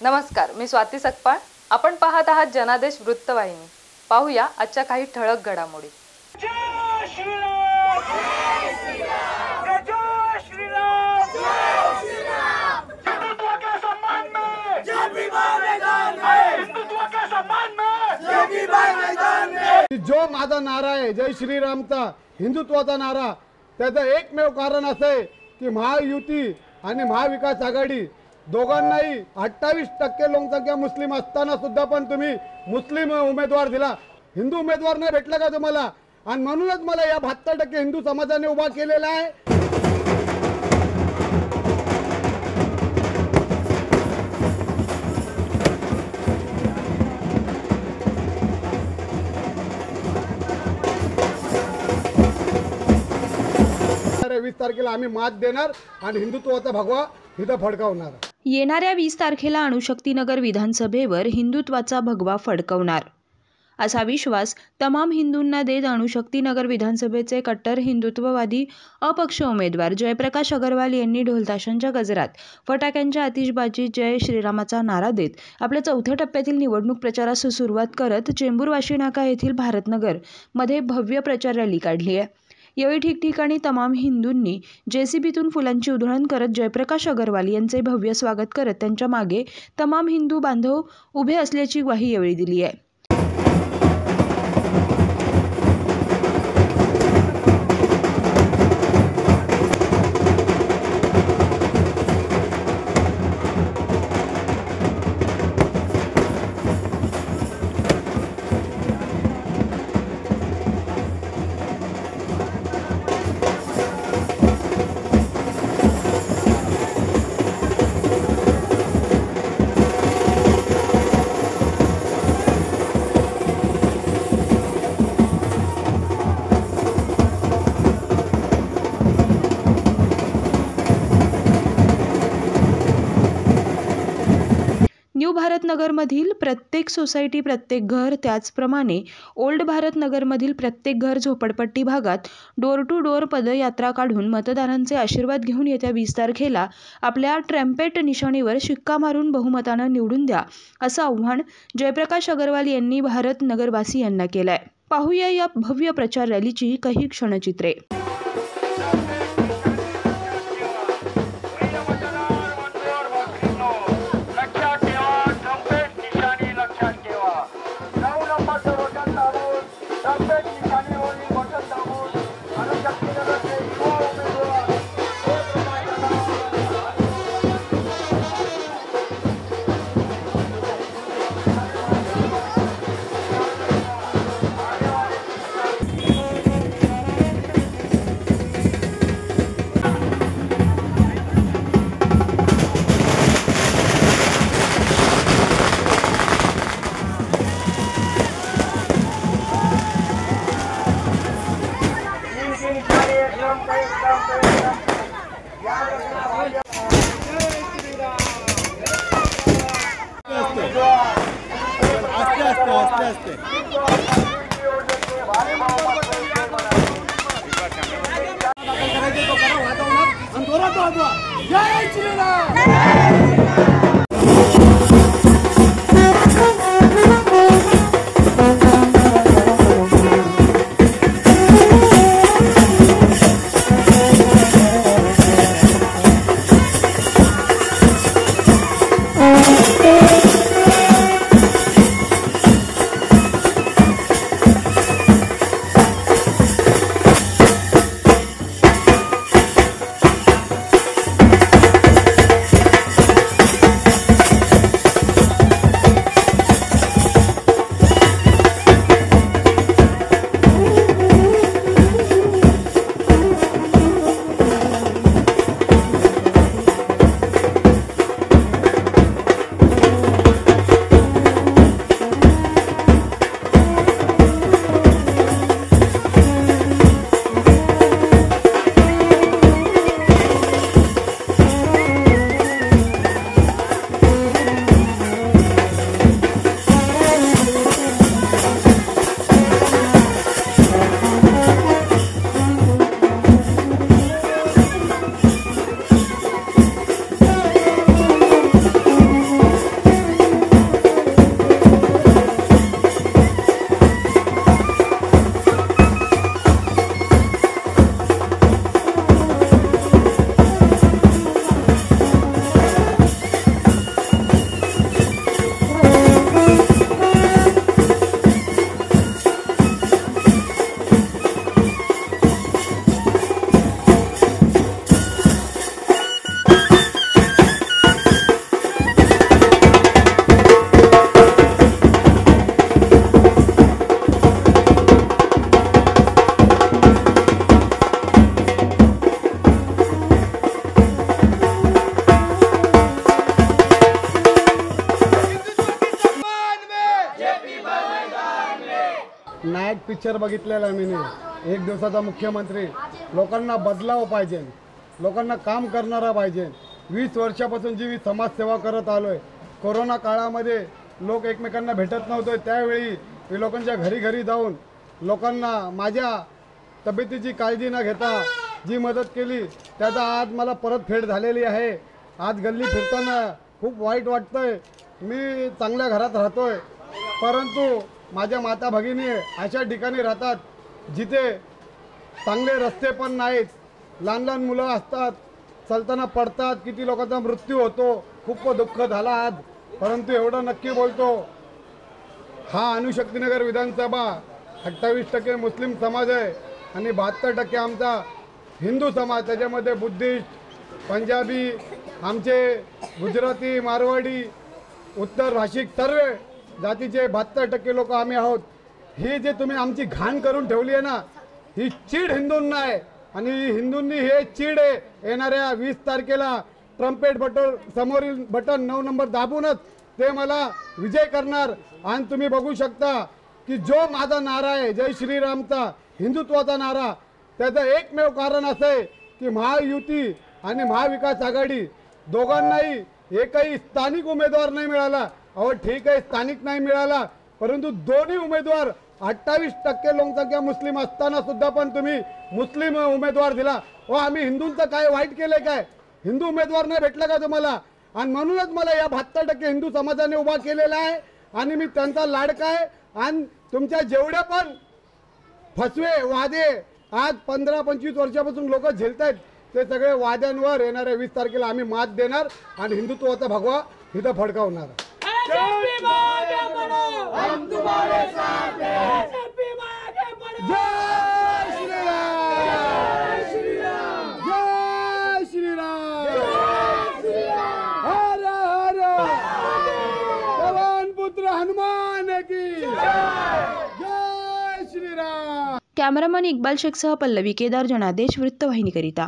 नमस्कार, मी स्वाती सकपाळ. आपण पाहत आहात जनादेश वृत्तवाहिनी. पाहूया आजच्या काही ठळक घडामोडी. जय श्रीराम, जय श्रीराम, जय श्रीराम, जय श्रीराम. हिंदुत्व के सम्मान में जय भीम मैदान में, हिंदुत्व के सम्मान में जय भीम मैदान में. जो माझा नारा आहे जय श्रीरामचा, हिंदुत्वाचा नारा, त्याचं एकमेव कारण असं आहे की महायुती आणि महाविकास आघाडी दोघांनाही 28% लोकसंख्या मुस्लिम असताना सुद्धा पण तुम्ही मुस्लिम उमेदवार दिला, हिंदू उमेदवार नाही भेटला का तुम्हाला? आणि म्हणूनच मला या 72% हिंदू समाजाने उभा केलेला आहे. येणाऱ्या 20 तारखेला आम्ही मात देणार आणि हिंदुत्वाचा भगवा इथं फडकावणार. येणाऱ्या 20 तारखेला अणुशक्तीनगर विधानसभेवर हिंदुत्वाचा भगवा फडकवणार असा विश्वास तमाम हिंदूंना देत अणुशक्तीनगर विधानसभेचे कट्टर हिंदुत्ववादी अपक्ष उमेदवार जयप्रकाश अग्रवाल यांनी ढोलताशांच्या गजरात फटाक्यांच्या आतिषबाजीत जय श्रीरामाचा नारा देत आपल्या चौथ्या टप्प्यातील निवडणूक प्रचारास सुरुवात करत चेंबूर वाशी नाका येथील भारतनगर मध्ये भव्य प्रचार रॅली काढली आहे. यावेळी ठिकठिकाणी तमाम हिंदूंनी जेसीबीतून फुलांची उधळण करत जयप्रकाश अग्रवाल यांचे भव्य स्वागत करत त्यांच्या मागे तमाम हिंदू बांधव उभे असल्याची ग्वाही यावेळी दिली आहे. न्यू भारतनगरमधील प्रत्येक सोसायटी, प्रत्येक घर, त्याचप्रमाणे ओल्ड भारतनगरमधील प्रत्येक घर, झोपडपट्टी भागात डोर टू डोर पदयात्रा काढून मतदारांचे आशीर्वाद घेऊन येत्या 20 तारखेला आपल्या ट्रम्पेट निशाणीवर शिक्का मारून बहुमतानं निवडून द्या असं आव्हान जयप्रकाश अग्रवाल यांनी भारतनगरवासियांना केलं आहे. पाहूया या भव्य प्रचार रॅलीची काही क्षणचित्रे. जय श्रीराम. पिक्चर बघितलेला आहे मी. एक दिवसाचा मुख्यमंत्री. लोकांना बदलाव पाहिजे, लोकांना काम करणारा पाहिजे. 20 वर्षापासून जी मी समाजसेवा करत आलो आहे. कोरोना काळामध्ये लोक एकमेकांना भेटत नव्हते, त्यावेळी मी लोकांच्या घरी घरी जाऊन लोकांना माझ्या तब्येतीची काळजी न घेता जी मदत केली त्याचा आज मला परतफेड झालेली आहे. आज गल्ली फिरताना खूप वाईट वाटतंय. मी चांगल्या घरात राहतोय, परंतु माझ्या माता भगिनी अशा ठिकाणी राहतात जिथे चांगले रस्ते पण नाहीत. लहान लहान मुलं असतात, चालताना पडतात, किती लोकांचा मृत्यू होतो. खूप दुःख झाला आज. परंतु एवढं नक्की बोलतो, हा अणुशक्तीनगर विधानसभा 28% मुस्लिम समाज आहे आणि 72% आमचा हिंदू समाज. त्याच्यामध्ये बुद्धिस्ट, पंजाबी, आमचे गुजराती, मारवाडी, उत्तर भाषिक सर्व जातीचे 72% लोक आम्ही आहोत. ही जे तुम्ही आमची घाण करून ठेवली आहे ना, ही चीड हिंदूंना आहे आणि हिंदूंनी हे चीड आहे. येणाऱ्या 20 तारखेला ट्रम्पेट बटन, समोरील बटन 9 नंबर दाबूनच ते मला विजय करणार. आणि तुम्ही बघू शकता की जो माझा नारा आहे जय श्रीरामचा, हिंदुत्वाचा नारा, त्याचं एकमेव कारण असं आहे की महायुती आणि महाविकास आघाडी दोघांनाही एकही स्थानिक उमेदवार नाही मिळाला. अहो ठीक आहे, स्थानिक नाही मिळाला, परंतु दोन्ही उमेदवार 28% लोकसंख्या मुस्लिम असताना सुद्धा पण तुम्ही मुस्लिम उमेदवार दिला. हो, आम्ही हिंदूंचं काय वाईट केलंय काय? हिंदू उमेदवार नाही भेटला का तुम्हाला? आणि म्हणूनच मला या 72% हिंदू समाजाने उभा केलेला आहे आणि मी त्यांचा लाडका आहे. आणि तुमच्या जेवढ्या पण फसवे वादे आज 15-25 वर्षापासून लोक झेलतायत, ते सगळे वाद्यांवर येणाऱ्या 20 तारखेला आम्ही मात देणार आणि हिंदुत्वाचा भगवा इथं फडकावणार. जय श्रीराम, जय श्रीराम, हर हर पवन पुत्र हनुमान की जय श्रीराम. कॅमेरामन इक्बाल शेखसह पल्लवी केदार, जनादेश वृत्तवाहिनीकरिता.